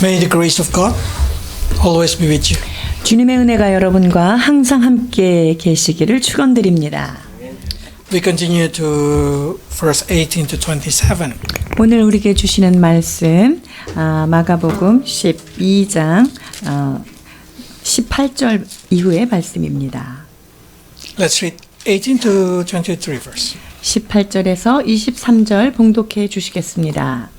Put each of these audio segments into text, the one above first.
May the grace of God always be with you. 주님의 은혜가 여러분과 항상 함께 계시기를 축원드립니다. We continue to verse 18 to 27. 오늘 우리에게 주시는 말씀 마가복음 12장 18절 이후의 말씀입니다. Let's read 18 to 23 verse. 18절에서 23절 봉독해 주시겠습니다.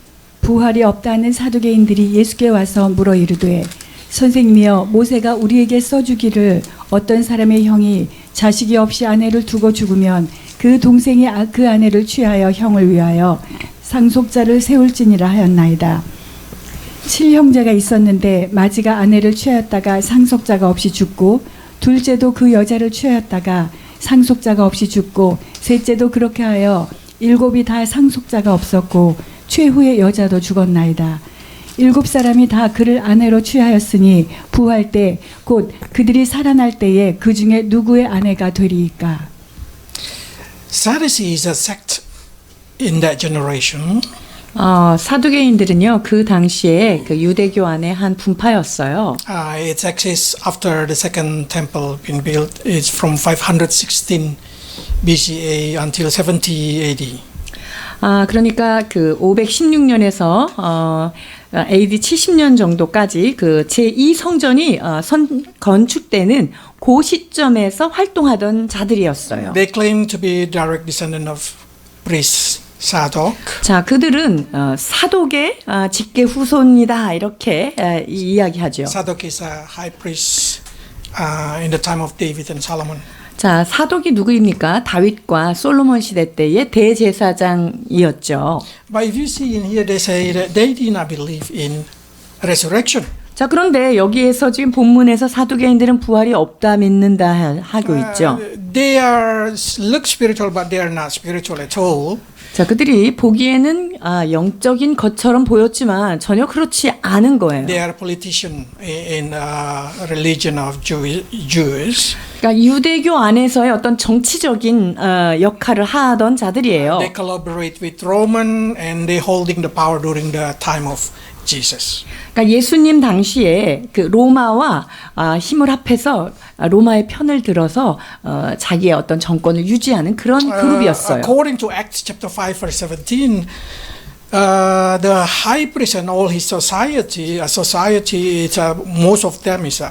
부활이 없다는 사두개인들이 예수께 와서 물어 이르되 선생님이여 모세가 우리에게 써주기를 어떤 사람의 형이 자식이 없이 아내를 두고 죽으면 그 동생이 그 아내를 취하여 형을 위하여 상속자를 세울지니라 하였나이다. 7형제가 있었는데 마지가 아내를 취하였다가 상속자가 없이 죽고 둘째도 그 여자를 취하였다가 상속자가 없이 죽고 셋째도 그렇게 하여 7이 다 상속자가 없었고 최후의 여자도 죽었나이다. 7사람이 다 그를 아내로 취하였으니 부활 때 곧 그들이 살아날 때에 그 중에 누구의 아내가 되리이까? Sadducees is a sect in that generation. 사두개인들은요 그 당시에 그 유대교 안의 한 분파였어요. It exists after the second temple being built. It's from 516 BCA until 70 AD. 그러니까 그 516년에서 AD 70년 정도까지 그 제2성전이 건축되는 그 시점에서 활동하던 자들이었어요. They claim to be direct descendant of priest Sadok. 자, 그들은 사독의 직계 후손이다 이렇게 이야기하죠. Sadok is a high priest in the time of David and Solomon. 자, 사독이 누구입니까? 다윗과 솔로몬 시대 때의 대제사장이었죠. But if you see in here, they say that they did not believe in resurrection. 자, 그런데 여기에서 지금 본문에서 사두개인들은 부활이 없다 믿는다 하고 있죠. They look spiritual, but they are not spiritual at all. 자, 그들이 보기에는 영적인 것처럼 보였지만 전혀 그렇지 않은 거예요. They are politician in religion of Jews. 그러니까 유대교 안에서의 어떤 정치적인 역할을 하던 자들이에요. They collaborate with Roman and they holding the power during the time of Jesus. 그러니까 예수님 당시에 그 로마와 힘을 합해서 로마의 편을 들어서 자기의 어떤 정권을 유지하는 그런 그룹이었어요. According to Acts chapter 5 verse 17, the high priest and all his society, most of them is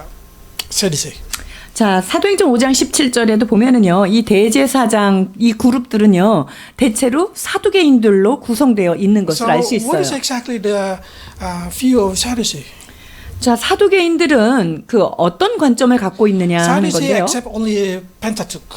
Sadducee. 자, 사도행전 5장 17절에도 보면은요, 이 대제사장 이 그룹들은요, 대체로 사두개인들로 구성되어 있는 것을 알 수 So what 있어요. is exactly the view of Sadducee? 자, 사두개인들은 그 어떤 관점을 갖고 있느냐 하는 Sadducee 건데요. accept only Pentateuch.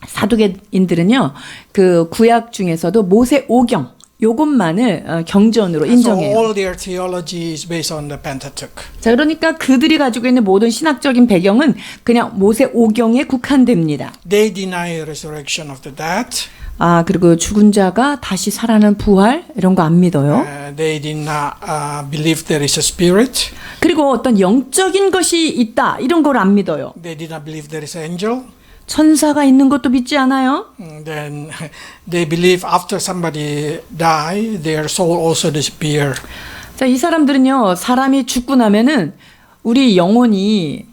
사두개인들은요, 그 구약 중에서도 모세 오경 요것만을 경전으로 So 인정해요. all their theology is based on the Pentateuch. 자, 그러니까 그들이 가지고 있는 모든 신학적인 배경은 그냥 모세 오경에 국한됩니다. They deny resurrection of the dead. 그리고 죽은 자가 다시 살아나는 부활 이런 거 안 믿어요. They did not believe there is a spirit. 그리고 어떤 영적인 것이 있다 이런 걸 안 믿어요. They did not believe there is an angel. 천사가 있는 것도 믿지 않아요. Then they believe after somebody die, their soul also disappear. 자, 이 사람들은요, 사람이 죽고 나면은 우리 영혼이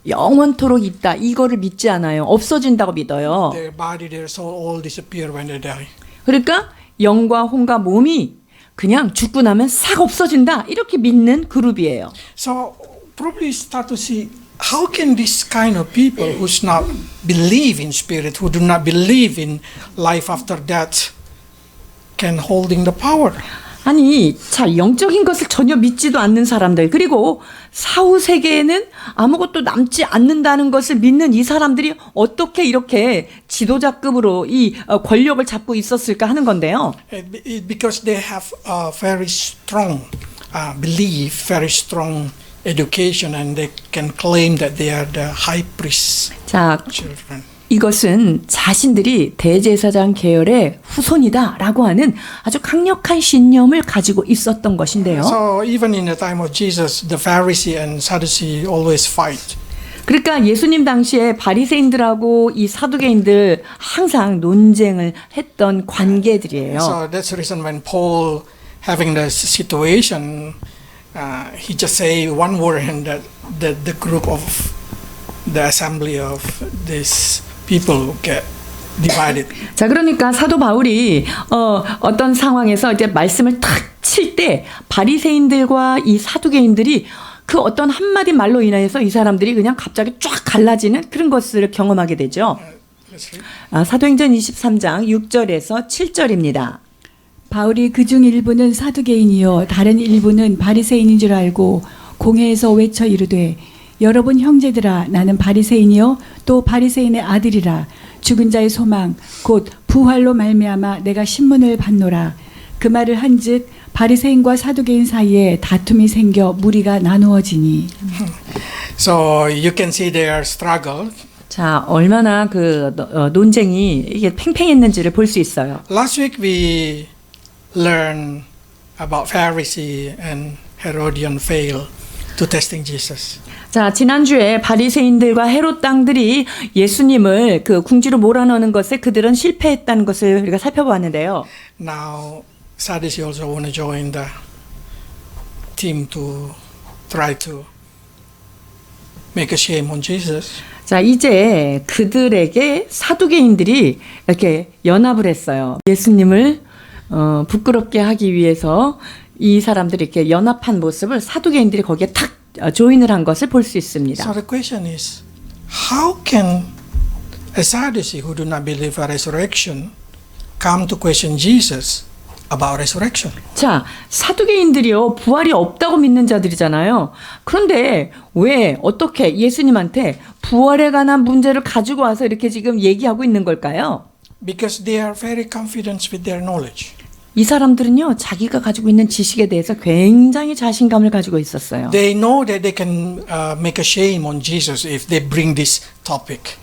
영원토록 있다. 이거를 믿지 않아요. 없어진다고 믿어요. Their body, their soul all disappear when they die. 그러니까 영과 혼과 몸이 그냥 죽고 나면 싹 없어진다. 이렇게 믿는 그룹이에요. So probably start to see how can this kind of people who do not believe in spirit, who do not believe in life after death, can holding the power? 아니, 자, 영적인 것을 전혀 믿지도 않는 사람들, 그리고 사후 세계에는 아무것도 남지 않는다는 것을 믿는 이 사람들이 어떻게 이렇게 지도자급으로 이 권력을 잡고 있었을까 하는 건데요. Because they have a very strong belief, very strong education, and they can claim that they are the high priests 자, children. 이것은 자신들이 대제사장 계열의 후손이다라고 하는 아주 강력한 신념을 가지고 있었던 것인데요. So even in the time of Jesus, the Pharisee and Sadducee always fight. 그러니까 예수님 당시에 바리새인들하고 이 사두개인들 항상 논쟁을 했던 관계들이에요. So that's the reason when Paul having the situation, he just say one word and that the group of the assembly of these people get divided. 자, 그러니까 사도 바울이 어떤 상황에서 이제 말씀을 탁 칠 때 바리새인들과 이 사두개인들이 그 어떤 한마디 말로 인해서 이 사람들이 그냥 갑자기 쫙 갈라지는 그런 것을 경험하게 되죠. Let's read. 사도행전 23장 6절에서 7절입니다. 바울이 그중 일부는 사두개인이요 다른 일부는 바리새인인 줄 알고 공회에서 외쳐 이르되 여러분 형제들아 나는 바리새인이요 또 바리새인의 아들이라 죽은 자의 소망 곧 부활로 말미암아 내가 신문을 받노라. 그 말을 한즉 바리새인과 사두개인 사이에 다툼이 생겨 무리가 나누어지니. So you can see their struggle. 자, 얼마나 그 논쟁이 이게 팽팽했는지를 볼 수 있어요. Last week we learned about Pharisee and Herodian fail to testing Jesus. 자, 지난주에 바리새인들과 헤롯 당들이 예수님을 그 궁지로 몰아넣는 것에 그들은 실패했다는 것을 우리가 살펴보았는데요. Now Sadducee also want to join the team to try to make a shame on Jesus. 자, 이제 그들에게 사두개인들이 이렇게 연합을 했어요. 예수님을 부끄럽게 하기 위해서 이 사람들이 이렇게 연합한 모습을 사두개인들이 거기에 탁 조인을 한 것을 볼 수 있습니다. So the question is, how can a Sadducee who do not believe a resurrection come to question Jesus about resurrection? 자, 사두개인들이요 부활이 없다고 믿는 자들이잖아요. 그런데 왜 어떻게 예수님한테 부활에 관한 문제를 가지고 와서 이렇게 지금 얘기하고 있는 걸까요? Because they are very confident with their knowledge. 이 사람들은요 자기가 가지고 있는 지식에 대해서 굉장히 자신감을 가지고 있었어요. They know that they can make a shame on Jesus if they bring this topic.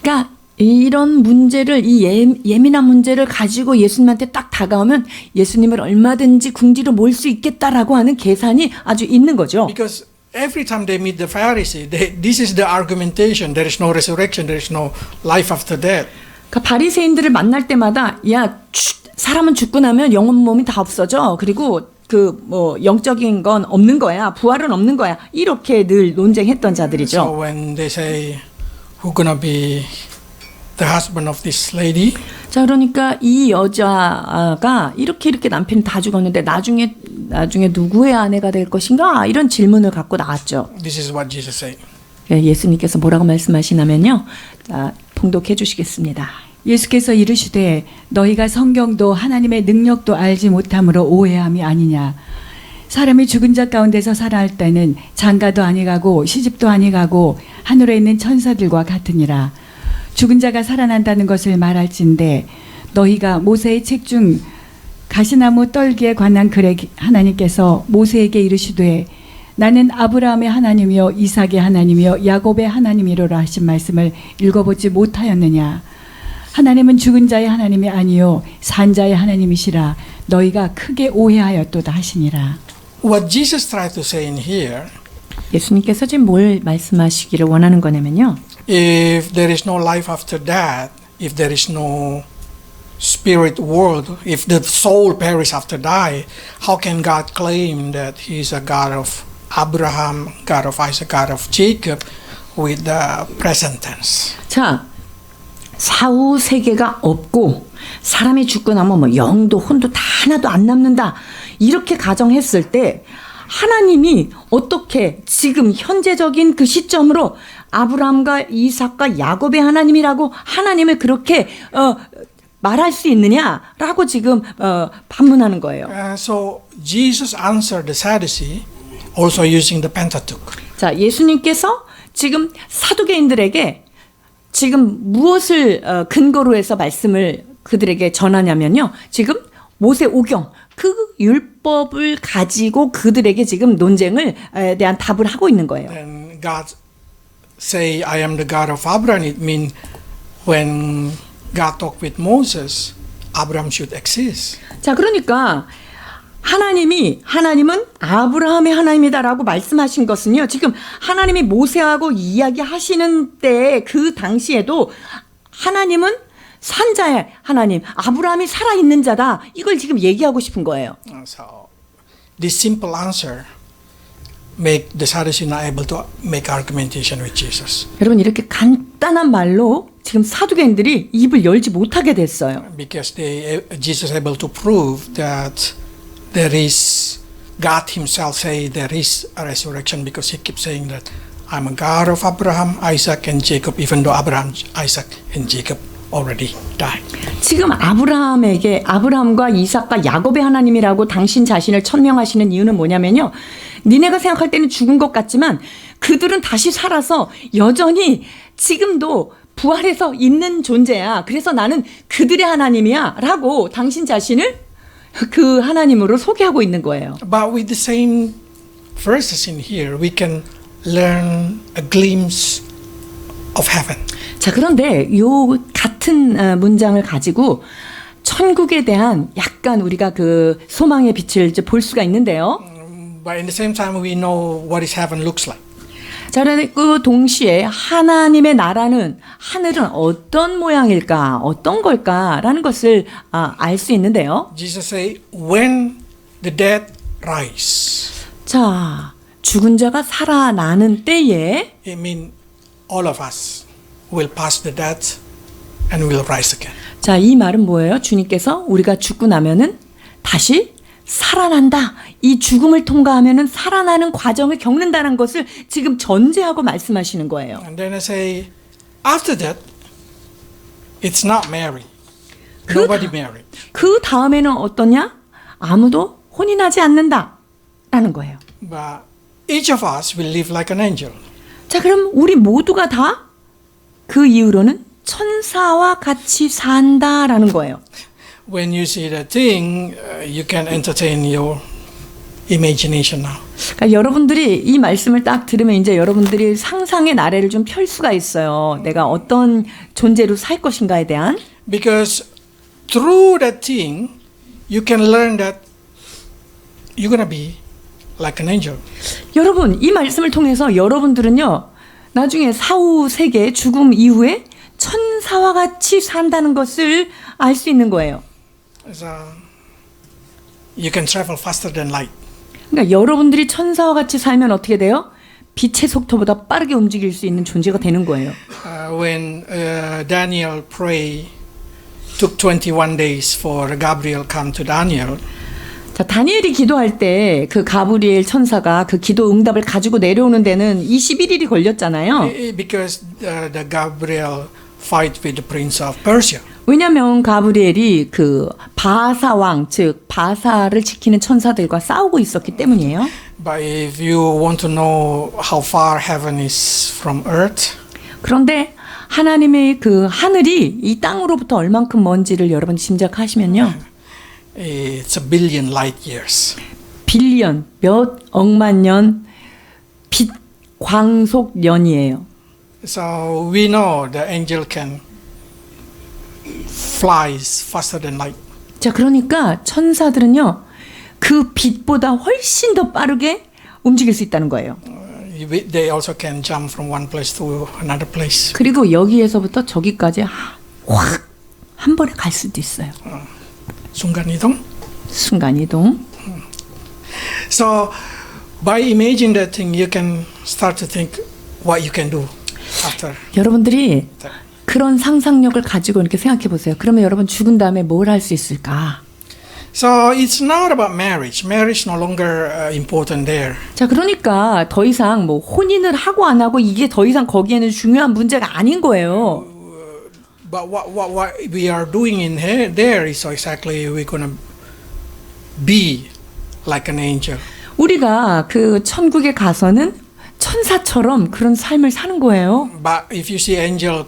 그러니까 이런 문제를 이 예민한 문제를 가지고 예수님한테 딱 다가오면 예수님을 얼마든지 궁지로 몰 수 있겠다라고 하는 계산이 아주 있는 거죠. Because every time they meet the Pharisee, this is the argumentation. There is no resurrection. There is no life after death. 그러니까 바리새인들을 만날 때마다 사람은 죽고 나면 영혼 몸이 다 없어져. 그리고 그 뭐 영적인 건 없는 거야. 부활은 없는 거야. 이렇게 늘 논쟁했던 자들이죠. So when they say, who's gonna be the husband of this lady? 자, 그러니까 이 여자가 이렇게 남편이 다 죽었는데 나중에 누구의 아내가 될 것인가? 이런 질문을 갖고 나왔죠. This is what Jesus said. 예수님께서 뭐라고 말씀하시냐면요. 자, 봉독해 주시겠습니다. 예수께서 이르시되 너희가 성경도 하나님의 능력도 알지 못함으로 오해함이 아니냐. 사람이 죽은 자 가운데서 살아날 때는 장가도 아니가고 시집도 아니가고 하늘에 있는 천사들과 같으니라. 죽은 자가 살아난다는 것을 말할진대 너희가 모세의 책 중 가시나무 떨기에 관한 글에 하나님께서 모세에게 이르시되 나는 아브라함의 하나님이요 이삭의 하나님이요 야곱의 하나님이로라 하신 말씀을 읽어보지 못하였느냐. 하나님은 죽은 자의 하나님이 아니요 산 자의 하나님이시라. 너희가 크게 오해하였도다 하시니라. What Jesus tried to say in here, 예수님께서 지금 뭘 말씀하시기를 원하는 거냐면요. if there is no life after that, if there is no spirit world, if the soul perish after die, how can God claim that He is a God of Abraham, God of Isaac, God of Jacob with the present tense? 자, 사후 세계가 없고 사람이 죽고 나면 뭐 영도 혼도 다 하나도 안 남는다. 이렇게 가정했을 때 하나님이 어떻게 지금 현재적인 그 시점으로 아브라함과 이삭과 야곱의 하나님이라고 하나님을 그렇게 말할 수 있느냐라고 지금 반문하는 거예요. So Jesus answered the Sadducee also using the Pentateuch. 자, 예수님께서 지금 사두개인들에게 지금 무엇을 근거로 해서 말씀을 그들에게 전하냐면요. 지금 모세 오경 그 율법을 가지고 그들에게 지금 논쟁을 대한 답을 하고 있는 거예요. Then God say, I am the God of Abraham. It means when God talked with Moses, Abraham should exist. 자, 그러니까 하나님은 아브라함의 하나님이다라고 말씀하신 것은요. 지금 하나님이 모세하고 이야기하시는 때 그 당시에도 하나님은 산자의 하나님, 아브라함이 살아있는 자다. 이걸 지금 얘기하고 싶은 거예요. So this simple answer make the Sadducees not able to make argumentation with Jesus 여러분 이렇게 간단한 말로 지금 사두개인들이 입을 열지 못하게 됐어요. because Jesus able to prove that there is God Himself say there is a resurrection because He keeps saying that I'm a God of Abraham, Isaac, and Jacob, even though Abraham, Isaac, and Jacob already died. 지금 아브라함과 이삭과 야곱의 하나님이라고 당신 자신을 천명하시는 이유는 뭐냐면요. 니네가 생각할 때는 죽은 것 같지만 그들은 다시 살아서 여전히 지금도 부활해서 있는 존재야. 그래서 나는 그들의 하나님이야 라고 당신 자신을 그 하나님으로 소개하고 있는 거예요. But with the same verses in here, we can learn a glimpse of heaven. 자, 그런데 요 같은 문장을 가지고 천국에 대한 약간 우리가 그 소망의 빛을 이제 볼 수가 있는데요. But in the same time, we know what is heaven looks like. 자, 그런데 그 동시에 하나님의 나라는 하늘은 어떤 모양일까, 어떤 걸까라는 것을 알 수 있는데요. Jesus say, when the dead rise. 자, 죽은 자가 살아나는 때에 It means all of us will pass the death and will rise again. 자, 이 말은 뭐예요? 주님께서 우리가 죽고 나면은 다시 살아난다. 이 죽음을 통과하면은 살아나는 과정을 겪는다는 것을 지금 전제하고 말씀하시는 거예요. And then I say, after that, it's not married. Nobody married. 그 다음에는 어떠냐? 아무도 혼인하지 않는다라는 거예요. But each of us will live like an angel. 자, 그럼 우리 모두가 다 그 이후로는 천사와 같이 산다라는 거예요. When you see the thing, you can entertain your imagination now. 그러니까 여러분들이 이 말씀을 딱 들으면 이제 여러분들이 상상의 나래를 좀 펼 수가 있어요. 내가 어떤 존재로 살 것인가에 대한. Because through that thing, you can learn that you're going to be like an angel. 여러분, 이 말씀을 통해서 여러분들은요. 나중에 사후 세계 죽음 이후에 천사와 같이 산다는 것을 알 수 있는 거예요. So you can travel faster than light. 그러니까 여러분들이 천사와 같이 살면 어떻게 돼요? 빛의 속도보다 빠르게 움직일 수 있는 존재가 되는 거예요. When Daniel prayed, took 21 days for Gabriel come to Daniel. 자, 다니엘이 기도할 때 그 가브리엘 천사가 그 기도 응답을 가지고 내려오는 데는 21일이 걸렸잖아요. Because the Gabriel fight with the prince of Persia. 왜냐하면 가브리엘이 그 바사 왕, 즉 바사를 지키는 천사들과 싸우고 있었기 때문이에요. But if you want to know how far heaven is from earth, 그런데 하나님의 그 하늘이 이 땅으로부터 얼만큼 먼지를 여러분 짐작하시면요. it's a billion light years. 빌리언, 몇 억만 년 빛 광속 년이에요. So we know the angel can fly faster than light. 자, 그러니까 천사들은요. 그 빛보다 훨씬 더 빠르게 움직일 수 있다는 거예요. They also can jump from one place to another place. 그리고 여기에서부터 저기까지 확 한 번에 갈 수도 있어요. 순간이동. 순간이동. So by imagining that thing, you can start to think what you can do after. 여러분들이 그런 상상력을 가지고 이렇게 생각해 보세요. 그러면 여러분 죽은 다음에 뭘 할 수 있을까? So it's not about marriage. Marriage no longer important there. 자, 그러니까 더 이상 뭐 혼인을 하고 안 하고 이게 더 이상 거기에는 중요한 문제가 아닌 거예요. But what we are doing in here, there is exactly we're gonna be like an angel. 우리가 그 천국에 가서는 천사처럼 그런 삶을 사는 거예요. But if you see angel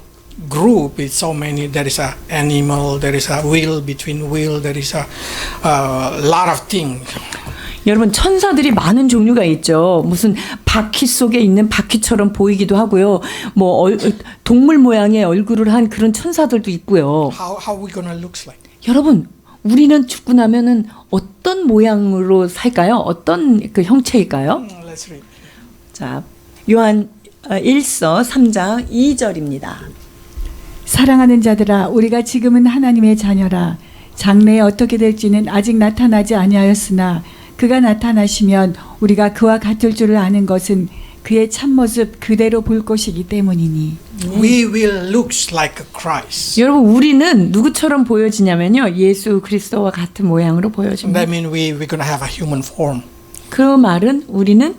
group, it's so many. There is a animal. There is a wheel between wheel. There is a lot of things. 여러분 천사들이 많은 종류가 있죠. 무슨 바퀴 속에 있는 바퀴처럼 보이기도 하고요. 뭐 동물 모양의 얼굴을 한 그런 천사들도 있고요. How we gonna looks like? 여러분 우리는 죽고 나면은 어떤 모양으로 살까요? 어떤 그 형체일까요? Let's read. 자, 요한 1서 3장 2절입니다. 사랑하는 자들아 우리가 지금은 하나님의 자녀라. 장래에 어떻게 될지는 아직 나타나지 아니하였으나 그가 나타나시면 우리가 그와 같을 줄을 아는 것은 그의 참모습 그대로 볼 것이기 때문이니. We will look like Christ. 여러분 우리는 누구처럼 보여지냐면요. 예수 그리스도와 같은 모양으로 보여집니다. That means we're going to have a human form. 그 말은 우리는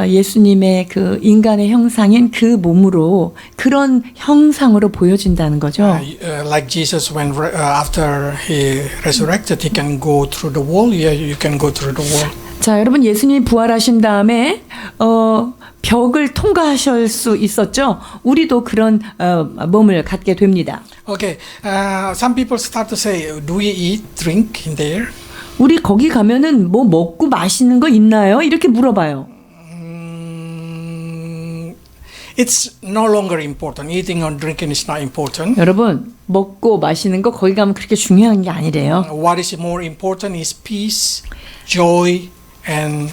예수님의 그 인간의 형상인 그 몸으로 그런 형상으로 보여진다는 거죠. Like Jesus, when after he resurrected, he can go through the wall. Yeah, you can go through the wall. 자, 여러분 예수님이 부활하신 다음에 벽을 통과하실 수 있었죠. 우리도 그런 몸을 갖게 됩니다. Okay, some people start to say, do we eat, drink in there? 우리 거기 가면은 뭐 먹고 마시는 거 있나요? 이렇게 물어봐요. It's no longer important. Eating or drinking is not important. 여러분 먹고 마시는 거 거기 가면 그렇게 중요한 게 아니래요. What is more important is peace, joy, and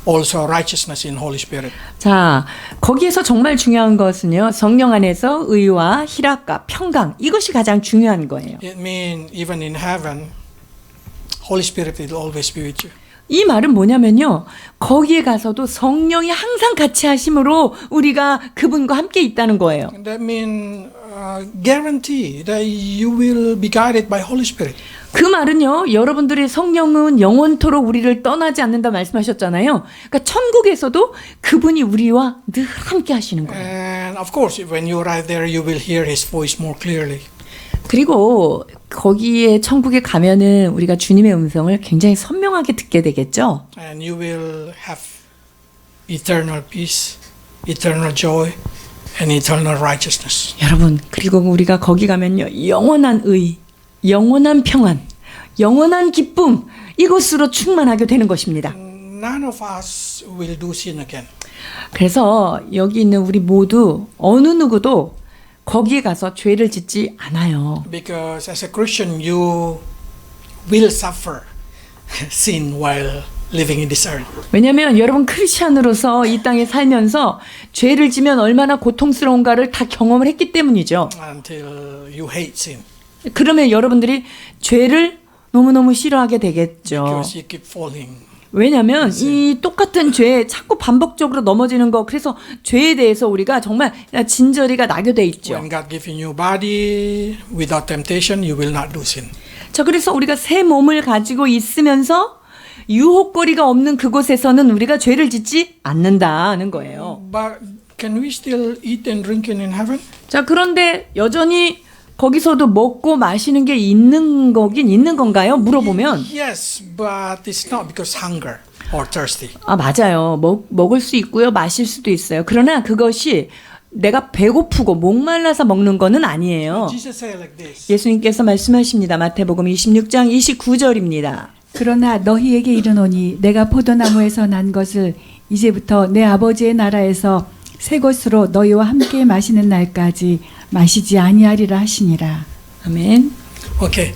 also righteousness in Holy Spirit. 자, 거기에서 정말 중요한 것은요. 성령 안에서 의와 희락과 평강 이것이 가장 중요한 거예요. It means even in heaven, Holy Spirit will always be with you. 이 말은 뭐냐면요. 거기에 가서도 성령이 항상 같이 하심으로 우리가 그분과 함께 있다는 거예요. That means guarantee that you will be guided by Holy Spirit. 그 말은요. 여러분들의 성령은 영원토록 우리를 떠나지 않는다 말씀하셨잖아요. 그러니까 천국에서도 그분이 우리와 늘 함께 하시는 거예요. And of course, when you arrive there, you will hear His voice more clearly. 그리고 거기에 천국에 가면은 우리가 주님의 음성을 굉장히 선명하게 듣게 되겠죠. And you will have eternal peace, eternal joy, and eternal righteousness. 여러분, 그리고 우리가 거기 가면요. 영원한 의, 영원한 평안, 영원한 기쁨 이것으로 충만하게 되는 것입니다. None of us will do sin again. 그래서 여기 있는 우리 모두 어느 누구도 거기에 가서 죄를 짓지 않아요. Because as a Christian, you will suffer sin while living in this earth. 왜냐하면 여러분 크리스찬으로서 이 땅에 살면서 죄를 지면 얼마나 고통스러운가를 다 경험을 했기 때문이죠. Until you hate sin. 그러면 여러분들이 죄를 너무너무 싫어하게 되겠죠. Because you keep falling. 왜냐하면 이 똑같은 죄에 자꾸 반복적으로 넘어지는 거 그래서 죄에 대해서 우리가 정말 진저리가 나게 있죠. When God gives you body without temptation, you will not do sin. 자, 그래서 우리가 새 몸을 가지고 있으면서 유혹거리가 없는 그곳에서는 우리가 죄를 짓지 않는다는 거예요. But can we still eat and drink in heaven? 자, 그런데 여전히 거기서도 먹고 마시는 게 있는 거긴 있는 건가요? 물어보면 Yes, but it's not because hunger or thirsty. 아, 맞아요. 먹을 수 있고요. 마실 수도 있어요. 그러나 그것이 내가 배고프고 목말라서 먹는 거는 아니에요. Jesus said like this. 예수님께서 말씀하십니다. 마태복음 26장 29절입니다. 그러나 너희에게 이르노니 내가 포도나무에서 난 것을 이제부터 내 아버지의 나라에서 새 것으로 너희와 함께 마시는 날까지 마시지 아니하리라 하시니라. 아멘. Okay,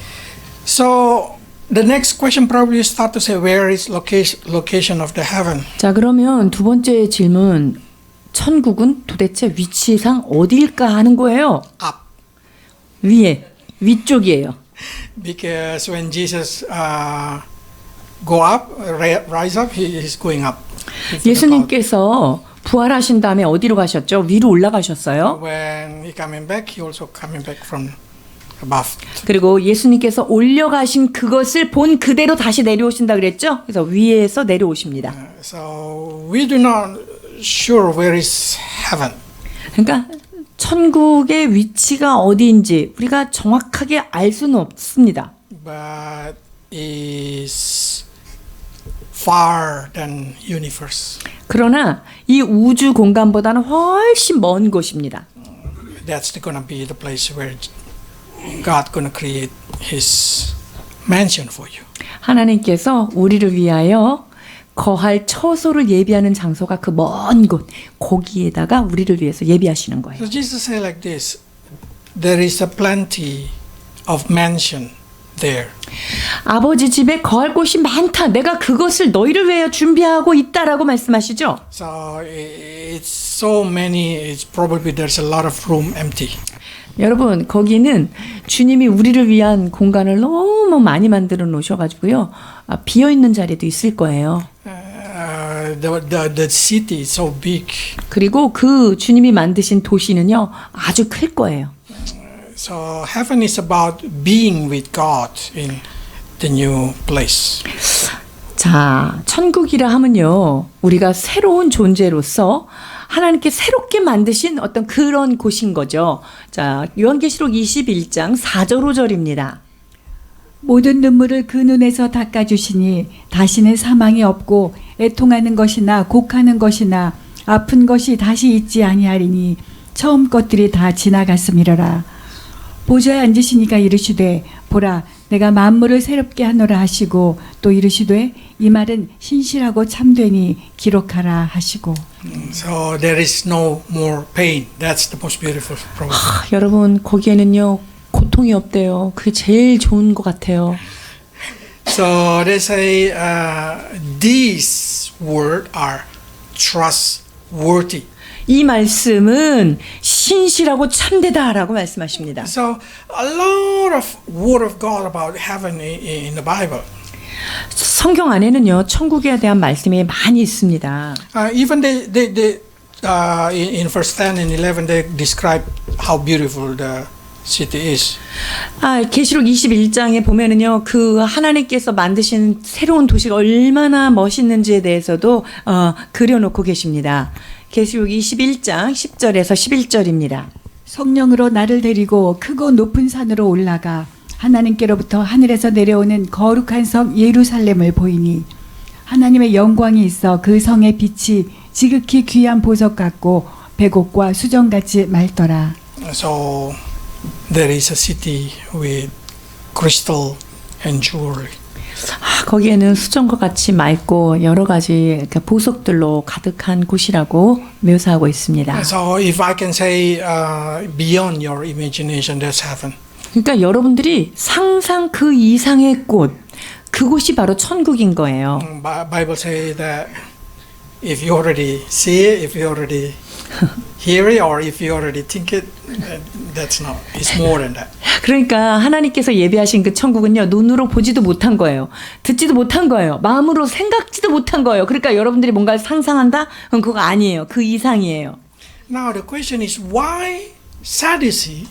so the next question probably start to say where is location of the heaven? 자, 그러면 두 번째 질문. 천국은 도대체 위치상 어디일까 하는 거예요. Up, 위에, 위쪽이에요. because when Jesus go up, rise up, he is going up. 예수님께서 부활하신 다음에 어디로 가셨죠? 위로 올라가셨어요. When he coming back, he also coming back from above. 그리고 예수님께서 올려가신 그것을 본 그대로 다시 내려오신다 그랬죠? 그래서 위에서 내려오십니다. So we do not sure where is heaven. 그러니까 천국의 위치가 어디인지 우리가 정확하게 알 수는 없습니다. But is far than universe. 그러나 이 우주 공간보다는 훨씬 먼 곳입니다. That's gonna be the place where God gonna create His mansion for you. 하나님께서 우리를 위하여 거할 처소를 예비하는 장소가 그 먼 곳, 거기에다가 우리를 위해서 예비하시는 거예요. So Jesus said like this: There is a plenty of mansion there. 아버지 집에 거할 곳이 많다. 내가 그것을 너희를 위하여 준비하고 있다라고 말씀하시죠. So it's so many. It's probably there's a lot of room empty. 여러분 거기는 주님이 우리를 위한 공간을 너무 많이 만들어 놓으셔가지고요. 비어 있는 자리도 있을 거예요. The city is so big. 그리고 그 주님이 만드신 도시는요 아주 클 거예요. So heaven is about being with God in the new place. 자, 천국이라 하면요 우리가 새로운 존재로서 하나님께 새롭게 만드신 어떤 그런 곳인 거죠. 자, 요한계시록 21장 4절 5절입니다. 모든 눈물을 그 눈에서 닦아주시니 다시는 사망이 없고 애통하는 것이나 곡하는 것이나 아픈 것이 다시 있지 아니하리니 처음 것들이 다 지나갔음이러라. 보좌에 앉으시니까 이르시되 보라 내가 만물을 새롭게 하노라 하시고 또 이르시되 이 말은 신실하고 참되니 기록하라 하시고. So there is no more pain. That's the most beautiful promise. 여러분 거기에는요 고통이 없대요. 그게 제일 좋은 것 같아요. So they say these words are trustworthy. 이 말씀은 신실하고 참되다라고 말씀하십니다. So a lot of word of God about heaven in the Bible. 성경 안에는요 천국에 대한 말씀이 많이 있습니다. Even in verse 10 and 11 they describe how beautiful the city is. 계시록 21장에 보면은요 그 하나님께서 만드신 새로운 도시가 얼마나 멋있는지에 대해서도 그려놓고 계십니다. 계시록 21장 10절에서 11절입니다. 성령으로 나를 데리고 크고 높은 산으로 올라가 하나님께로부터 하늘에서 내려오는 거룩한 성 예루살렘을 보이니 하나님의 영광이 있어 그 성의 빛이 지극히 귀한 보석 같고 백옥과 수정같이 맑더라. So there is a city with crystal and jewelry. 거기에는 수정과 같이 맑고 여러 가지 보석들로 가득한 곳이라고 묘사하고 있습니다. So if I can say beyond your imagination, there's heaven. 그러니까 여러분들이 상상 그 이상의 곳, 그곳이 바로 천국인 거예요. Bible say that if you already see it, if you already hear it, or if you already think it, that's not. It's more than that. 그러니까 하나님께서 예비하신 그 천국은요 눈으로 보지도 못한 거예요. 듣지도 못한 거예요. 마음으로 생각지도 못한 거예요. 그러니까 여러분들이 뭔가를 상상한다? 그건 그거 아니에요. 그 이상이에요. Now the question is why Sadducee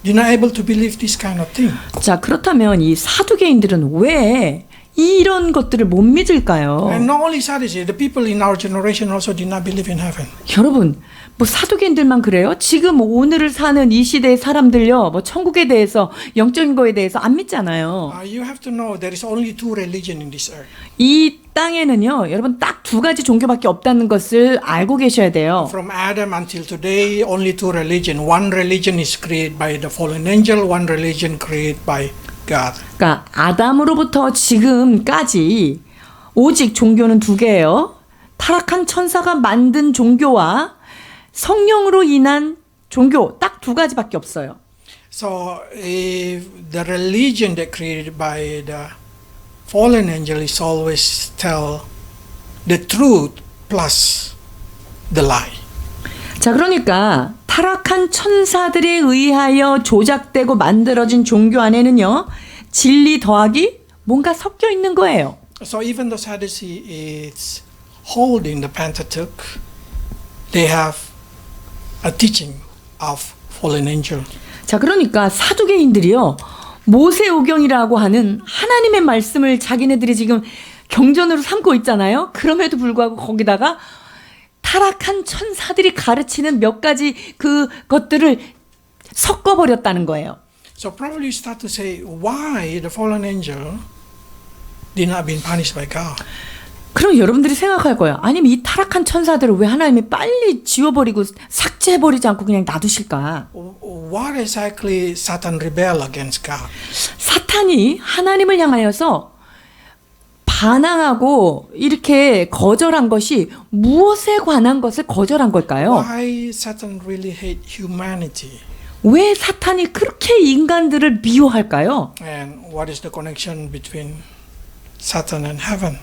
did not able to believe this kind of thing? 자 그렇다면 이 사두개인들은 왜 이런 것들을 못 믿을까요? And not only Sadducee, the people in our generation also did not believe in heaven. 여러분 뭐 사두개인들만 그래요? 지금 오늘을 사는 이 시대의 사람들요 뭐 천국에 대해서 영적인 거에 대해서 안 믿잖아요. You have to know there is only two religions in this earth. 이 땅에는요 여러분 딱 두 가지 종교밖에 없다는 것을 알고 계셔야 돼요. From Adam until today, only two religions. One religion is created by the fallen angel, one religion created by God. 그러니까 아담으로부터 지금까지 오직 종교는 두 개예요. 타락한 천사가 만든 종교와 성령으로 인한 종교 딱 두 가지밖에 없어요. So if the religion that created by the fallen angel is always tell the truth plus the lie. 자, 그러니까 타락한 천사들에 의하여 조작되고 만들어진 종교 안에는요. 진리 더하기 뭔가 섞여 있는 거예요. So even though Sadducee is holding the Pentateuch, they have a teaching of fallen angel. 자, 그러니까 사두개인들이요. 모세오경이라고 하는 하나님의 말씀을 자기네들이 지금 경전으로 삼고 있잖아요. 그럼에도 불구하고 거기다가 타락한 천사들이 가르치는 몇 가지 그 것들을 섞어버렸다는 거예요. So probably you start to say why the fallen angel did not be punished by God. 그럼 여러분들이 생각할 거예요. 아니면 이 타락한 천사들을 왜 하나님이 빨리 지워버리고 삭제해버리지 않고 그냥 놔두실까? What exactly Satan rebel against God? 사탄이 하나님을 향하여서 반항하고 이렇게 거절한 것이 무엇에 관한 것을 거절한 걸까요? Why Satan really hate humanity? 왜 사탄이 그렇게 인간들을 미워할까요? And what is the connection between Satan and heaven?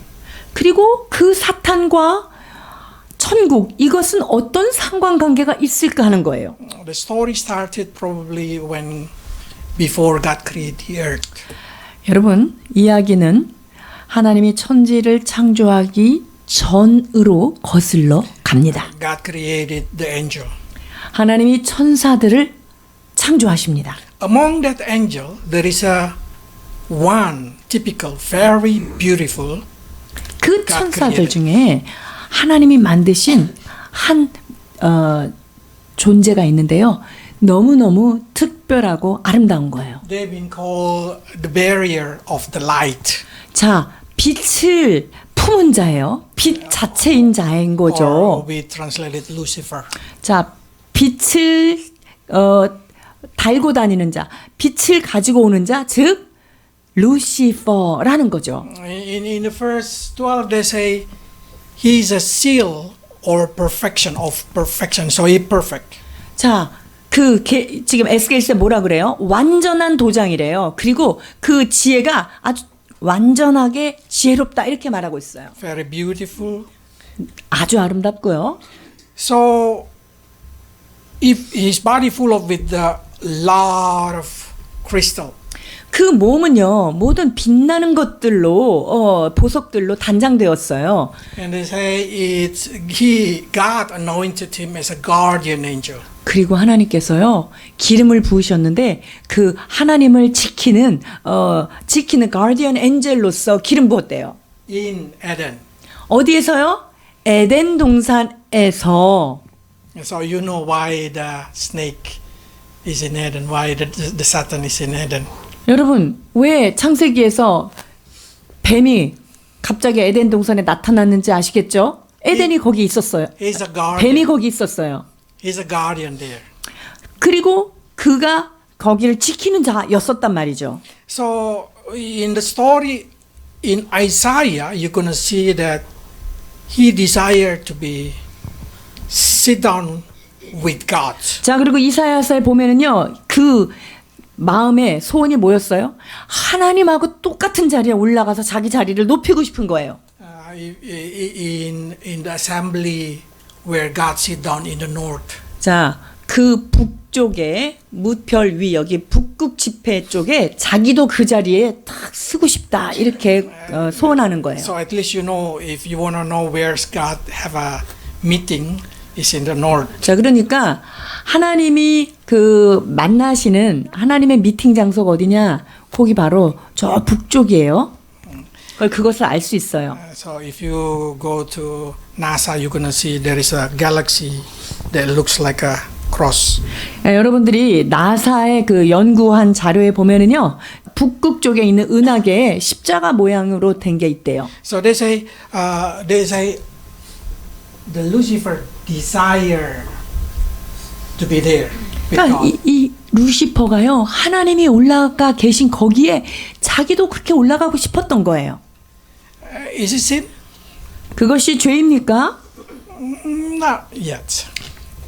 그리고 그 사탄과 천국, 이것은 어떤 상관관계가 있을까 하는 거예요. The story started probably when before God created the earth. 여러분, 이야기는 하나님이 천지를 창조하기 전으로 거슬러 갑니다. God created the angel. 하나님이 천사들을 창조하십니다. Among that angel, there is a one typical, very beautiful. 그 천사들 중에 하나님이 만드신 한 존재가 있는데요. 너무너무 특별하고 아름다운 거예요. They've been called the barrier of the light. 자, 빛을 품은 자예요. 빛 자체인 자인 Or 거죠. we translated Lucifer. 자, 빛을 달고 다니는 자, 빛을 가지고 오는 자, 즉 루시퍼라는 거죠. In the first 12, they say he is a seal or perfection of perfection. So he perfect. 자, 지금 에스겔서에 뭐라 그래요? 완전한 도장이래요. 그리고 그 지혜가 아주 완전하게 지혜롭다 이렇게 말하고 있어요. Very beautiful. 아주 아름답고요. So if his body full of with a lot of crystal. 그 몸은요, 모든 빛나는 것들로 보석들로 단장되었어요. And they say God anointed him as a guardian angel. 그리고 하나님께서요, 기름을 부으셨는데 그 하나님을 지키는 가디언 엔젤로서 기름 부었대요. In Eden. 어디에서요? 에덴 동산에서. So you know why the snake is in Eden, why the Satan is in Eden. 여러분, 왜 창세기에서 뱀이 갑자기 에덴 동산에 나타났는지 아시겠죠? 에덴이 거기 있었어요. He's a guardian. 뱀이 거기 있었어요. He's a guardian there. 그리고 그가 거기를 지키는 자였었단 말이죠. So in the story in Isaiah, you're going to see that he desired to be sit down with God. 자, 그리고 이사야서에 보면은요, 그 마음에 소원이 뭐였어요? 하나님하고 똑같은 자리에 올라가서 자기 자리를 높이고 싶은 거예요. In the assembly where God sit down in the north. 자, 그 북쪽에 무별 위 여기 북극 지폐 쪽에 자기도 그 자리에 탁 쓰고 싶다 이렇게 소원하는 거예요. So at least you know if you want to know where God have a meeting is in the north. 자, 그러니까 하나님이 그 만나시는 하나님의 미팅 장소가 어디냐? 거기 바로 저 북쪽이에요. 그것을 알 수 있어요. So if you go to NASA, you're gonna see there is a galaxy that looks like a cross. 여러분들이 나사의 그 연구한 자료에 보면은요, 북극 쪽에 있는 은하계에 십자가 모양으로 된 게 있대요. So they say the Lucifer desire to be there. 그러니까 이 루시퍼가요, 하나님이 올라가 계신 거기에 자기도 그렇게 올라가고 싶었던 거예요. Is it sin? 그것이 죄입니까? Not yet.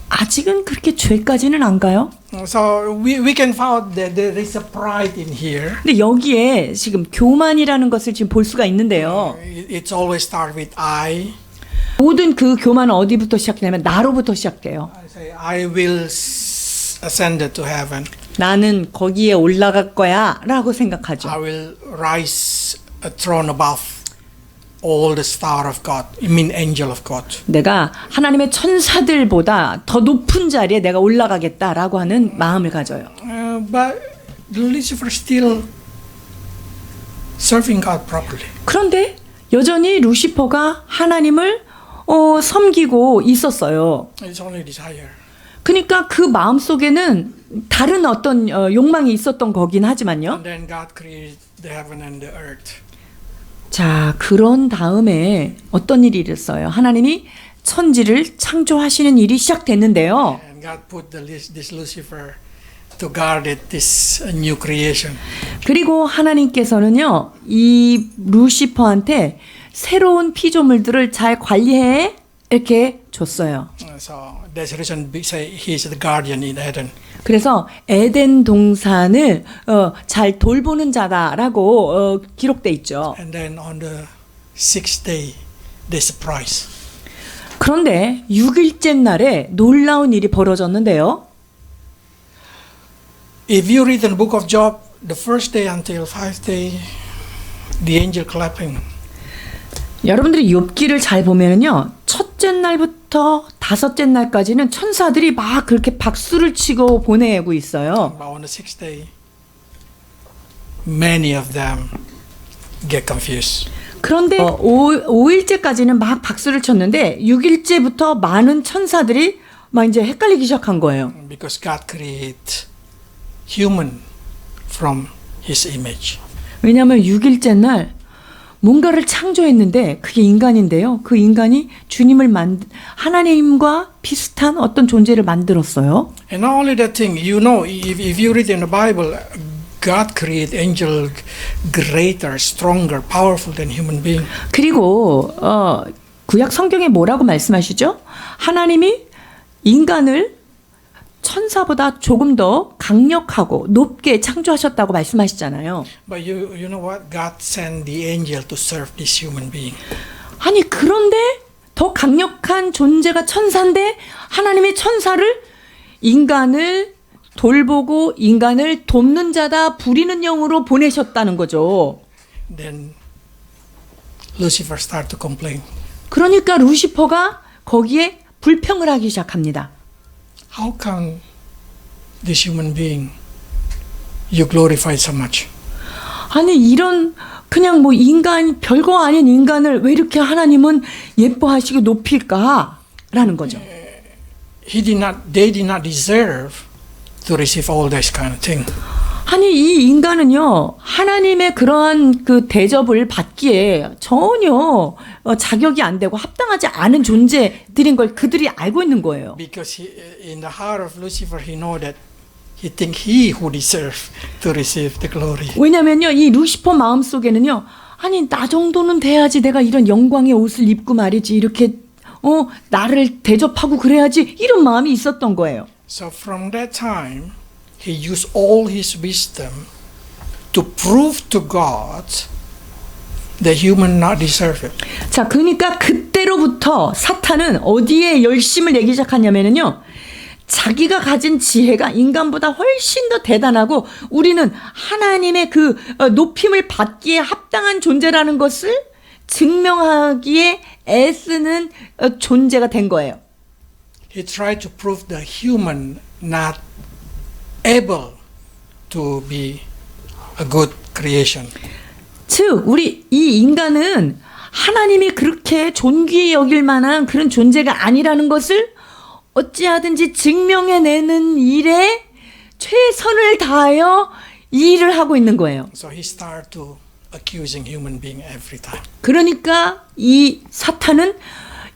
아직은 그렇게 죄까지는 안 가요. So we can find that there is a pride in here. 근데 여기에 지금 교만이라는 것을 지금 볼 수가 있는데요. It's always start with I. 모든 그 교만은 어디부터 시작되냐면 나로부터 시작돼요. I say I will ascend to heaven. 나는 거기에 올라갈 거야 라고 생각하죠. I will rise a throne above all the star of God. I mean angel of God. 내가 하나님의 천사들보다 더 높은 자리에 내가 올라가겠다라고 하는 마음을 가져요. But Lucifer still serving God properly. 그런데 여전히 루시퍼가 하나님을 섬기고 있었어요. It's only desire. 그러니까 그 마음 속에는 다른 어떤 욕망이 있었던 거긴 하지만요. And then God created the heaven and the earth. 자, 그런 다음에 어떤 일이 있었어요? 하나님이 천지를 창조하시는 일이 시작됐는데요. And God put this Lucifer to guard this new creation. 그리고 하나님께서는요, 이 루시퍼한테 새로운 피조물들을 잘 관리해 이렇게 줬어요. So that's the reason we say he's the guardian in Eden. 그래서 에덴 동산을 잘 돌보는 자다라고 기록돼 있죠. And then on the sixth day, there's a prize. 그런데 6일째 날에 놀라운 일이 벌어졌는데요. If you read in the book of Job, the first day until fifth day, the angel clapping. 여러분들이 욥기를 잘 보면은요. 첫째 날부터 다섯째 날까지는 천사들이 막 그렇게 박수를 치고 보내고 있어요. But on the sixth day, many of them get confused. 그런데 5일째까지는 막 박수를 쳤는데 6일째부터 많은 천사들이 막 이제 헷갈리기 시작한 거예요. Because God created human from His image. 왜냐하면 6일째 날 뭔가를 창조했는데 그게 인간인데요. 그 인간이 하나님과 비슷한 어떤 존재를 만들었어요. And not only that thing, you know, if you read in the Bible, God created angel greater, stronger, powerful than human being. 그리고 구약 성경에 뭐라고 말씀하시죠? 하나님이 인간을 천사보다 조금 더 강력하고 높게 창조하셨다고 말씀하시잖아요. But you know what? God sent the angel to serve this human being. 아니 그런데 더 강력한 존재가 천사인데 하나님의 천사를 인간을 돌보고 인간을 돕는 자다 부리는 영으로 보내셨다는 거죠. Then Lucifer started to complain. 그러니까 루시퍼가 거기에 불평을 하기 시작합니다. How come this human being you glorify so much? 아니 이런 그냥 뭐 인간 별거 아닌 인간을 왜 이렇게 하나님은 예뻐하시고 높일까라는 거죠. They did not deserve to receive all this kind of thing. 아니 이 인간은요 하나님의 그러한 그 대접을 받기에 전혀 자격이 안 되고 합당하지 않은 존재들인 걸 그들이 알고 있는 거예요. Because in the heart of Lucifer, he know that he think he who deserve to receive the glory. 왜냐면요 이 루시퍼 마음 속에는요 아니 나 정도는 돼야지 내가 이런 영광의 옷을 입고 말이지 이렇게 나를 대접하고 그래야지 이런 마음이 있었던 거예요. So from that time, he used all his wisdom to prove to God that human not deserve it. 자, 그러니까 그때로부터 사탄은 어디에 열심을 내기 시작하냐면요. 자기가 가진 지혜가 인간보다 훨씬 더 대단하고 우리는 하나님의 그 높임을 받기에 합당한 존재라는 것을 증명하기에 애쓰는 존재가 된 거예요. He tried to prove the human not able to be a good creation. 즉, 우리 이 인간은 하나님이 그렇게 존귀히 여길 만한 그런 존재가 아니라는 것을 어찌하든지 증명해내는 일에 최선을 다하여 이 일을 하고 있는 거예요. So he started to accusing human being every time. 그러니까 이 사탄은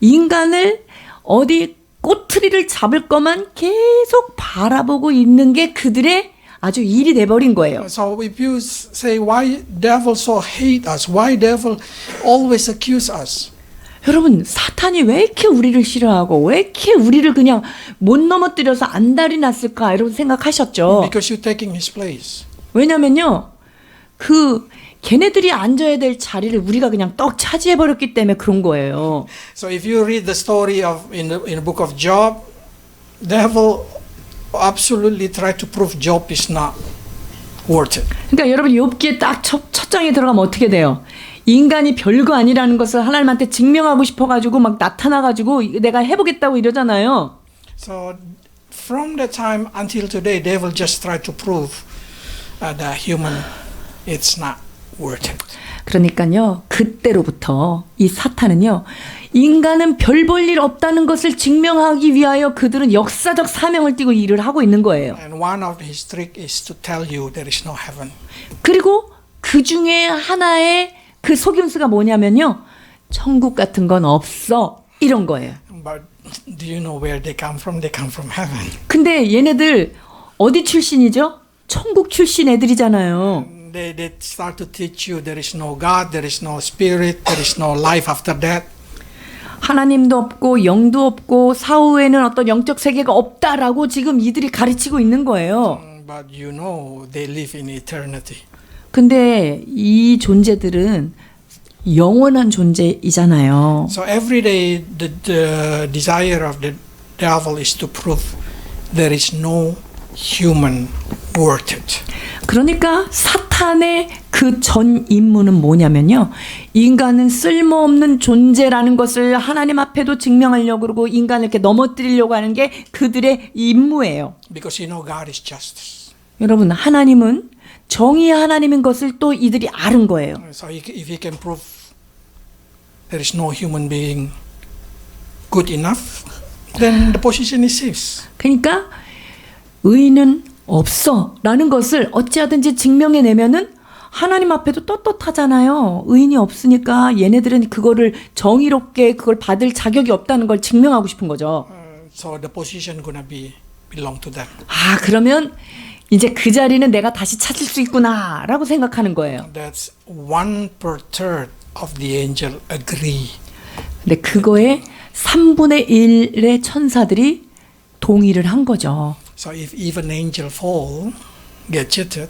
인간을 어디 꼬투리를 잡을 것만 계속 바라보고 있는 게 그들의 아주 일이 돼버린 거예요. So if you say why devil so hate us, why devil always accuse us? 여러분 사탄이 왜 이렇게 우리를 싫어하고 왜 이렇게 우리를 그냥 못 넘어뜨려서 안달이 났을까 이런 생각하셨죠. Because you're taking his place. 왜냐면요 걔네들이 앉아야 될 자리를 우리가 그냥 떡 차지해버렸기 때문에 그런 거예요. So if you read the story of in the book of Job, devil absolutely tried to prove Job is not worth it. 그러니까 여러분 욥기에 딱 첫 장에 들어가면 어떻게 돼요? 인간이 별거 아니라는 것을 하나님한테 증명하고 싶어가지고 막 나타나가지고 내가 해보겠다고 이러잖아요. So from that time until today, devil just tried to prove that human it's not worth it. 그러니까요 그때로부터 이 사탄은요 인간은 별 볼 일 없다는 것을 증명하기 위하여 그들은 역사적 사명을 띠고 일을 하고 있는 거예요. And one of his trick is to tell you there is no heaven. 그리고 그 중에 하나의 그 속임수가 뭐냐면요 천국 같은 건 없어 이런 거예요. But do you know where they come from? They come from heaven. 근데 얘네들 어디 출신이죠? 천국 출신 애들이잖아요. They start to teach you there is no God, there is no spirit, there is no life after that. 하나님도 없고 영도 없고 사후에는 어떤 영적 세계가 없다라고 지금 이들이 가르치고 있는 거예요. But you know they live in eternity. 근데 이 존재들은 영원한 존재이잖아요. So every day the desire of the devil is to prove there is no human worth it. 그러니까 사탄의 그 전 임무는 뭐냐면요. 인간은 쓸모없는 존재라는 것을 하나님 앞에도 증명하려고 그러고 인간을 이렇게 넘어뜨리려고 하는 게 그들의 임무예요. Because you know God is justice. 여러분, 하나님은 정의의 하나님인 것을 또 이들이 아는 거예요. So if he can prove there is no human being good enough, then the position is his. 그러니까 의인은 없어라는 것을 어찌하든지 증명해내면은 하나님 앞에도 떳떳하잖아요. 의인이 없으니까 얘네들은 그거를 정의롭게 그걸 받을 자격이 없다는 걸 증명하고 싶은 거죠. So the position gonna belong to them. 아, 그러면 이제 그 자리는 내가 다시 찾을 수 있구나라고 생각하는 거예요. That's 1/3 of the angel agree. 근데 그거에 3분의 1의 천사들이 동의를 한 거죠. So if even angel fall, get cheated,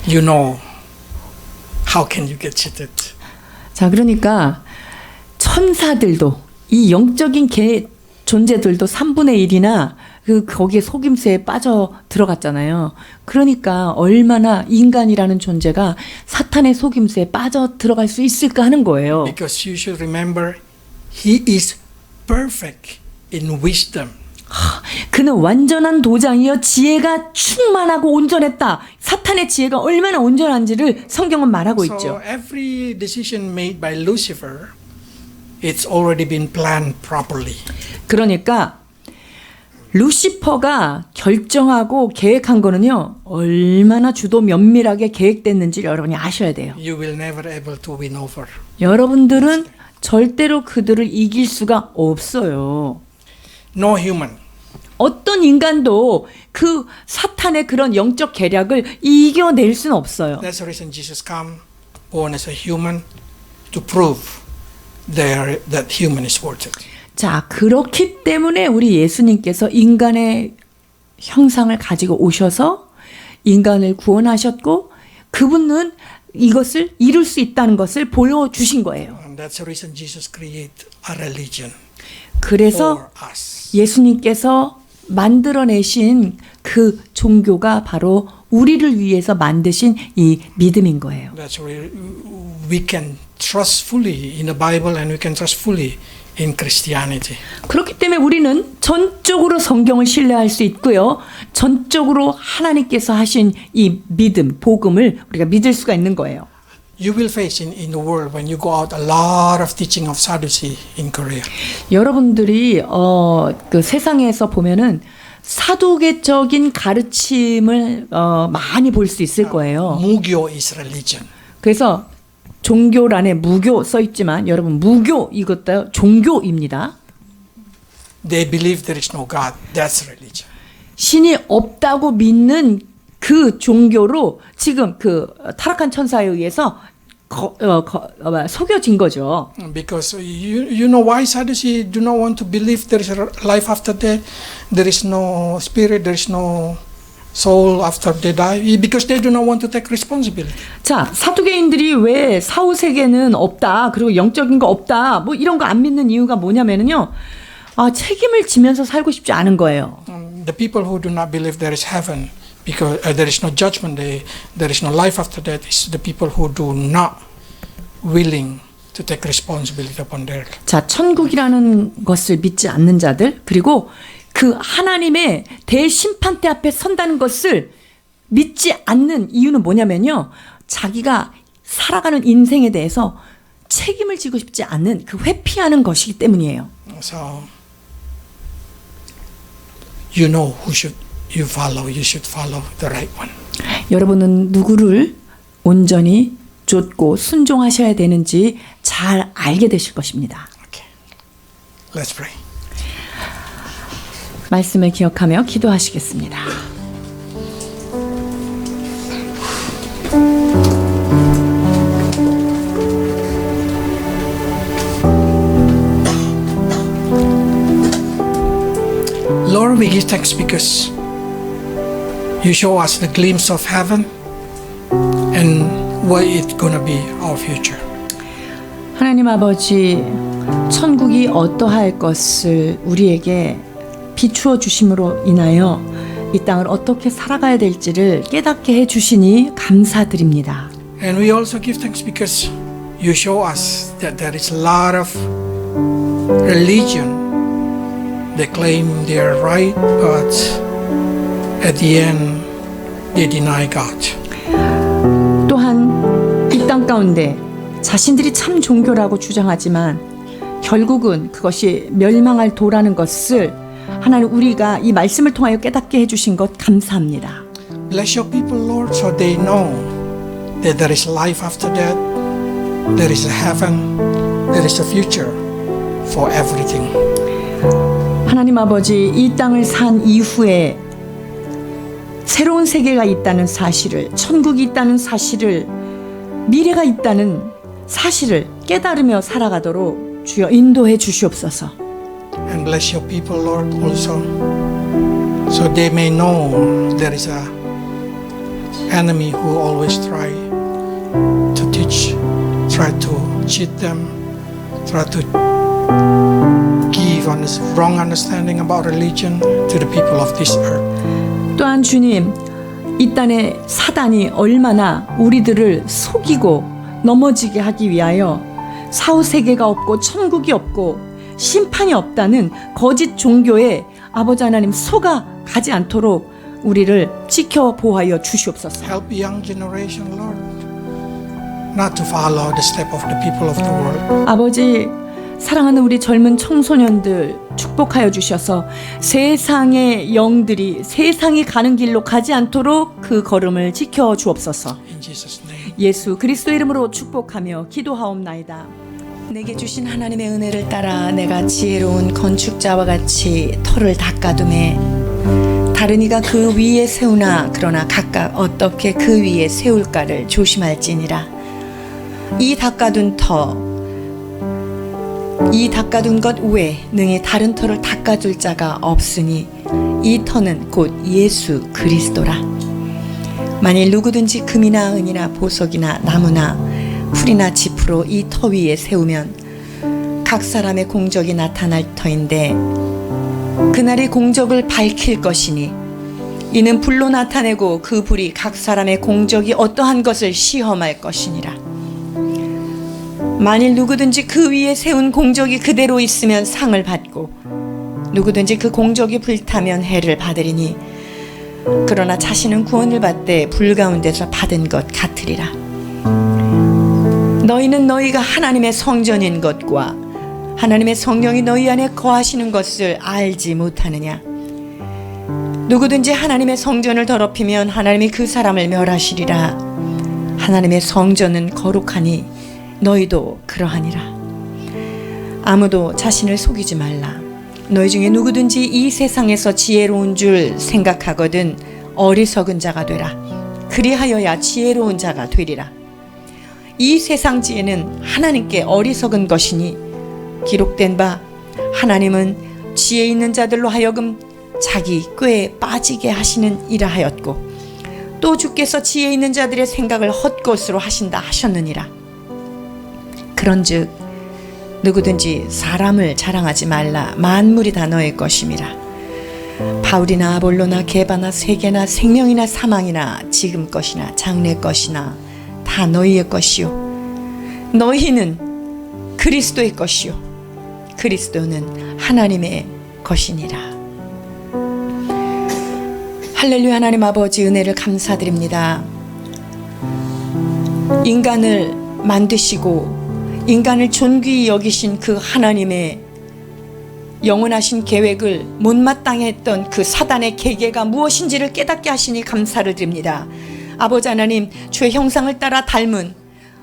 you know how can you get cheated? 자, 그러니까 천사들도 이 영적인 존재들도 3분의 1이나 거기에 속임수에 빠져 들어갔잖아요. 그러니까 얼마나 인간이라는 존재가 사탄의 속임수에 빠져 들어갈 수 있을까 하는 거예요. Because you should remember, he is perfect in wisdom. 그는 완전한 도장이여 지혜가 충만하고 온전했다. 사탄의 지혜가 얼마나 온전한지를 성경은 말하고 So 있죠. every decision made by Lucifer, it's already been planned properly. 그러니까 루시퍼가 결정하고 계획한 거는요. 얼마나 주도 면밀하게 계획됐는지 여러분이 아셔야 돼요. You will never able to win over. 여러분들은 절대로 그들을 이길 수가 없어요. No human. 어떤 인간도 그 사탄의 그런 영적 계략을 이겨낼 수는 없어요. That's the reason Jesus come, born as a human, to prove that human is worth it. 자, 그렇기 때문에 우리 예수님께서 인간의 형상을 가지고 오셔서 인간을 구원하셨고 그분은 이것을 이룰 수 있다는 것을 보여주신 거예요. And that's the reason Jesus created a religion 그래서 for us. 예수님께서 만들어내신 그 종교가 바로 우리를 위해서 만드신 이 믿음인 거예요. That's where we can trust fully in the Bible and we can trust fully in Christianity. 그렇기 때문에 우리는 전적으로 성경을 신뢰할 수 있고요. 전적으로 하나님께서 하신 이 믿음, 복음을 우리가 믿을 수가 있는 거예요. You will face in the world when you go out a lot of teaching of Sadducee in Korea. 여러분들이 그 세상에서 보면은 사두개적인 가르침을 많이 볼 수 있을 거예요. Mugyo is religion. 그래서 종교란에 무교 써 있지만 여러분 무교 이것도 종교입니다. They believe there is no God. That's religion. 신이 없다고 믿는 그 종교로 지금 그 타락한 천사에 의해서 속여진 거죠. Because you know why Sadducees do not want to believe there is a life after death, there is no spirit, there is no soul after they die, because they do not want to take responsibility. 자, 사두개인들이 왜 사후 세계는 없다, 그리고 영적인 거 없다, 뭐 이런 거 안 믿는 이유가 뭐냐면은요, 책임을 지면서 살고 싶지 않은 거예요. The people who do not believe there is heaven, because there is no judgment day, there is no life after death, is the people who do not willing to take responsibility upon their life. 자, 천국이라는 것을 믿지 않는 자들, 그리고 그 하나님의 대심판대 앞에 선다는 것을 믿지 않는 이유는 뭐냐면요, 자기가 살아가는 인생에 대해서 책임을 지고 싶지 않는 그 회피하는 것이기 때문이에요. So you know who should you follow. You should follow the right one. 여러분은 누구를 온전히 좇고 순종하셔야 되는지 잘 알게 되실 것입니다. Okay. Let's pray. 말씀을 기억하며 기도하시겠습니다. we give thanks because you show us the glimpse of heaven and what it's gonna be our future. 하나님 아버지, 천국이 어떠할 것을 우리에게 비추어 주심으로 인하여 이 땅을 어떻게 살아가야 될지를 깨닫게 해 주시니 감사드립니다. And we also give thanks because you show us that there is a lot of religion. They claim they are right, but at the end they deny God. 또한 이 땅 가운데 자신들이 참 종교라고 주장하지만 결국은 그것이 멸망할 도라는 것을 하나님 우리가 이 말씀을 통하여 깨닫게 해주신 것 감사합니다. Bless your people, Lord, so they know that there is life after death, there is a heaven, there is a future for everything. 하나님 아버지, 이 땅을 산 이후에 새로운 세계가 있다는 사실을, 천국이 있다는 사실을, 미래가 있다는 사실을 깨달으며 살아가도록 주여 인도해 주시옵소서. And bless your people, Lord, also, so they may know there is a enemy who always try to teach, try to cheat them, try to give wrong understanding about religion to the people of this earth. 또한 주님, 이 땅의 사단이 얼마나 우리들을 속이고 넘어지게 하기 위하여 사후세계가 없고 천국이 없고 심판이 없다는 거짓 종교에 아버지 하나님 속아 가지 않도록 우리를 지켜 보호하여 주시옵소서. Help the young generation, Lord, not to follow the step of the people of the world. 아버지, 사랑하는 우리 젊은 청소년들 축복하여 주셔서 세상의 영들이 세상이 가는 길로 가지 않도록 그 걸음을 지켜 주옵소서. In Jesus' name. 예수 그리스도 이름으로 축복하며 기도하옵나이다. 내게 주신 하나님의 은혜를 따라 내가 지혜로운 건축자와 같이 터를 닦아둠에 다른 이가 그 위에 세우나 그러나 각각 어떻게 그 위에 세울까를 조심할지니라. 이 닦아둔 것 외에 능히 다른 터를 닦아줄 자가 없으니 이 터는 곧 예수 그리스도라. 만일 누구든지 금이나 은이나 보석이나 나무나 풀이나 짚으로 이 터 위에 세우면 각 사람의 공적이 나타날 터인데 그날이 공적을 밝힐 것이니 이는 불로 나타내고 그 불이 각 사람의 공적이 어떠한 것을 시험할 것이니라. 만일 누구든지 그 위에 세운 공적이 그대로 있으면 상을 받고 누구든지 그 공적이 불타면 해를 받으리니 그러나 자신은 구원을 받되 불 가운데서 받은 것 같으리라. 너희는 너희가 하나님의 성전인 것과 하나님의 성령이 너희 안에 거하시는 것을 알지 못하느냐. 누구든지 하나님의 성전을 더럽히면 하나님이 그 사람을 멸하시리라. 하나님의 성전은 거룩하니 너희도 그러하니라. 아무도 자신을 속이지 말라. 너희 중에 누구든지 이 세상에서 지혜로운 줄 생각하거든 어리석은 자가 되라. 그리하여야 지혜로운 자가 되리라. 이 세상 지혜는 하나님께 어리석은 것이니 기록된 바 하나님은 지혜 있는 자들로 하여금 자기 꾀에 빠지게 하시는 이라 하였고 또 주께서 지혜 있는 자들의 생각을 헛것으로 하신다 하셨느니라. 그런즉 누구든지 사람을 자랑하지 말라. 만물이 다 너의 것임이라. 바울이나 아볼로나 게바나 세계나 생명이나 사망이나 지금 것이나 장래 것이나 다 너희의 것이요 너희는 그리스도의 것이요 그리스도는 하나님의 것이니라. 할렐루야. 하나님 아버지 은혜를 감사드립니다. 인간을 만드시고 인간을 존귀히 여기신 그 하나님의 영원하신 계획을 못마땅해 했던 그 사단의 계계가 무엇인지를 깨닫게 하시니 감사를 드립니다. 아버지 하나님, 주의 형상을 따라 닮은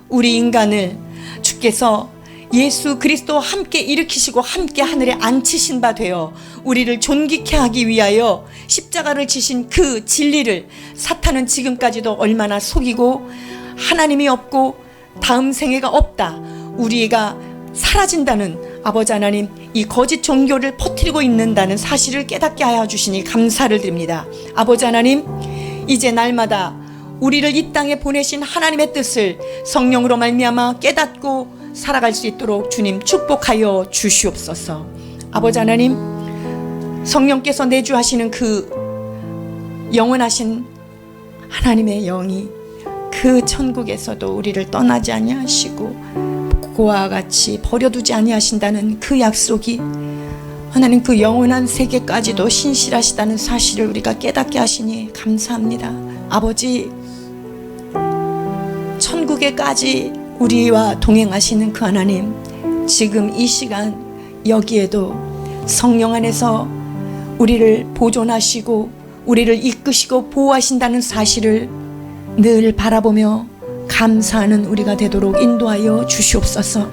우리 인간을 주께서 예수 그리스도와 함께 일으키시고 함께 하늘에 앉히신 바 되어 우리를 존귀케 하기 위하여 십자가를 지신 그 진리를 사탄은 지금까지도 얼마나 속이고 하나님이 없고 다음 생애가 없다, 우리가 사라진다는 아버지 하나님 이 거짓 종교를 퍼뜨리고 있는다는 사실을 깨닫게 하여 주시니 감사를 드립니다. 아버지 하나님, 이제 날마다 우리를 이 땅에 보내신 하나님의 뜻을 성령으로 말미암아 깨닫고 살아갈 수 있도록 주님 축복하여 주시옵소서. 아버지 하나님, 성령께서 내주하시는 그 영원하신 하나님의 영이 그 천국에서도 우리를 떠나지 아니하시고 그와 같이 버려두지 아니하신다는 그 약속이 하나님 그 영원한 세계까지도 신실하시다는 사실을 우리가 깨닫게 하시니 감사합니다. 아버지, 천국에까지 우리와 동행하시는 그 하나님, 지금 이 시간 여기에도 성령 안에서 우리를 보존하시고 우리를 이끄시고 보호하신다는 사실을 늘 바라보며 감사하는 우리가 되도록 인도하여 주시옵소서.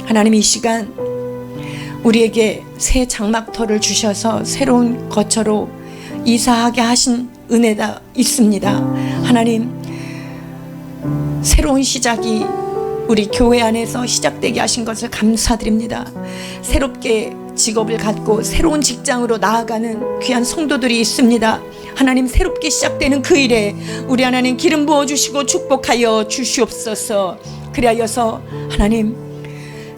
하나님, 이 시간 우리에게 새 장막터를 주셔서 새로운 거처로 이사하게 하신 은혜가 있습니다. 하나님, 새로운 시작이 우리 교회 안에서 시작되게 하신 것을 감사드립니다. 새롭게 직업을 갖고 새로운 직장으로 나아가는 귀한 성도들이 있습니다. 하나님, 새롭게 시작되는 그 일에 우리 하나님 기름 부어주시고 축복하여 주시옵소서. 그리하여서 하나님,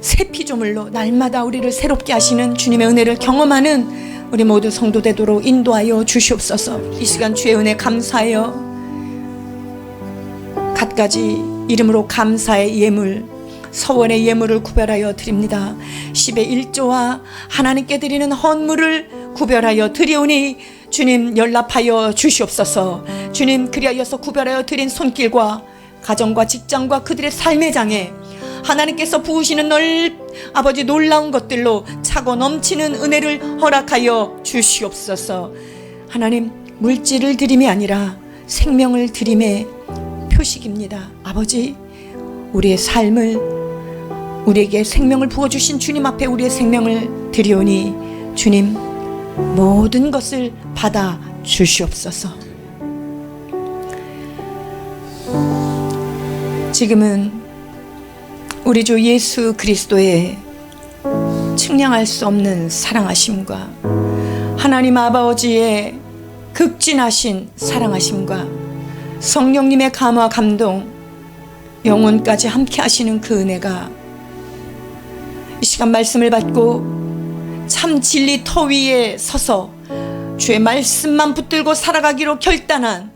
새 피조물로 날마다 우리를 새롭게 하시는 주님의 은혜를 경험하는 우리 모두 성도 되도록 인도하여 주시옵소서. 이 시간 주의 은혜 감사하여 갖가지 이름으로 감사의 예물, 서원의 예물을 구별하여 드립니다. 10의 1조와 하나님께 드리는 헌물을 구별하여 드리오니 주님 연락하여 주시옵소서. 주님, 그리하여서 구별하여 드린 손길과 가정과 직장과 그들의 삶의 장에 하나님께서 부으시는 아버지 놀라운 것들로 차고 넘치는 은혜를 허락하여 주시옵소서. 하나님, 물질을 드림이 아니라 생명을 드림의 표식입니다. 아버지, 우리의 삶을, 우리에게 생명을 부어주신 주님 앞에 우리의 생명을 드리오니 주님, 모든 것을 받아 주시옵소서. 지금은 우리 주 예수 그리스도의 측량할 수 없는 사랑하심과 하나님 아버지의 극진하신 사랑하심과 성령님의 감화 감동, 영혼까지 함께 하시는 그 은혜가 이 시간 말씀을 받고 참 진리 터 위에 서서 주의 말씀만 붙들고 살아가기로 결단한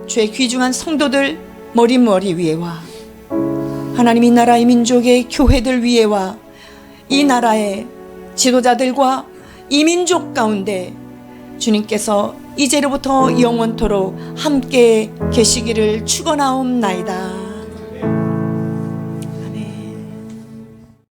주의 귀중한 성도들 머리 위에와 하나님, 이 나라의 민족의 교회들 위에와 이 나라의 지도자들과 이 민족 가운데 주님께서 이제로부터 영원토록 함께 계시기를 축원하옵나이다.